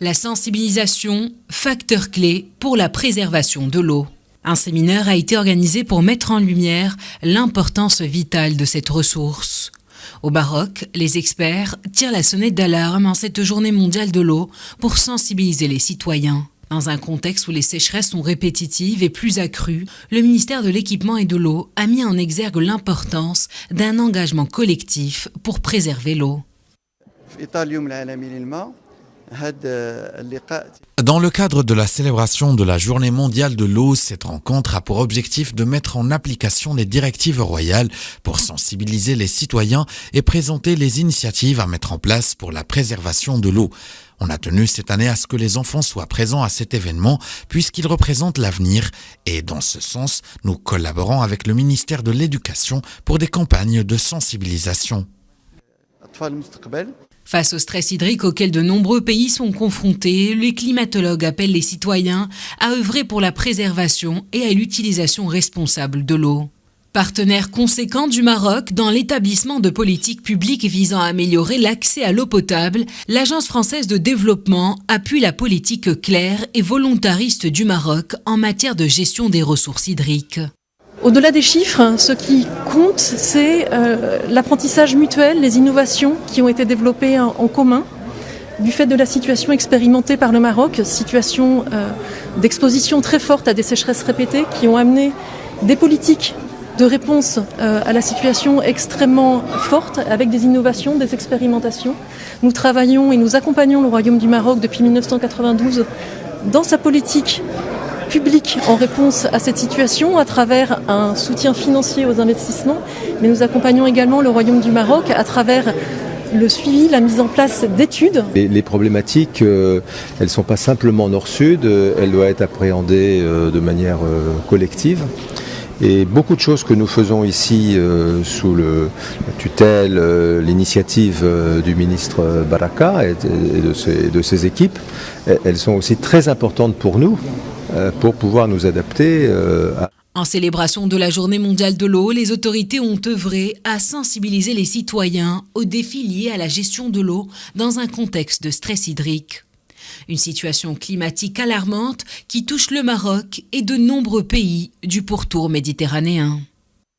La sensibilisation, facteur clé pour la préservation de l'eau. Un séminaire a été organisé pour mettre en lumière l'importance vitale de cette ressource. Au Maroc, les experts tirent la sonnette d'alarme en cette journée mondiale de l'eau pour sensibiliser les citoyens. Dans un contexte où les sécheresses sont répétitives et plus accrues, le ministère de l'Équipement et de l'eau a mis en exergue l'importance d'un engagement collectif pour préserver l'eau. Dans le cadre de la célébration de la Journée mondiale de l'eau, cette rencontre a pour objectif de mettre en application les directives royales pour sensibiliser les citoyens et présenter les initiatives à mettre en place pour la préservation de l'eau. On a tenu cette année à ce que les enfants soient présents à cet événement puisqu'ils représentent l'avenir et dans ce sens, nous collaborons avec le ministère de l'Éducation pour des campagnes de sensibilisation. Face au stress hydrique auquel de nombreux pays sont confrontés, les climatologues appellent les citoyens à œuvrer pour la préservation et à l'utilisation responsable de l'eau. Partenaire conséquent du Maroc dans l'établissement de politiques publiques visant à améliorer l'accès à l'eau potable, l'Agence française de développement appuie la politique claire et volontariste du Maroc en matière de gestion des ressources hydriques. Au-delà des chiffres, ce qui compte, c'est l'apprentissage mutuel, les innovations qui ont été développées en commun du fait de la situation expérimentée par le Maroc, situation d'exposition très forte à des sécheresses répétées qui ont amené des politiques de réponse à la situation extrêmement forte avec des innovations, des expérimentations. Nous travaillons et nous accompagnons le Royaume du Maroc depuis 1992 dans sa politique public en réponse à cette situation à travers un soutien financier aux investissements, mais nous accompagnons également le Royaume du Maroc à travers le suivi, la mise en place d'études. Les problématiques, elles ne sont pas simplement nord-sud, elles doivent être appréhendées de manière collective. Et beaucoup de choses que nous faisons ici sous la tutelle, l'initiative du ministre Baraka et de ses équipes, elles sont aussi très importantes pour nous, pour pouvoir nous adapter à... En célébration de la Journée mondiale de l'eau, les autorités ont œuvré à sensibiliser les citoyens aux défis liés à la gestion de l'eau dans un contexte de stress hydrique. Une situation climatique alarmante qui touche le Maroc et de nombreux pays du pourtour méditerranéen.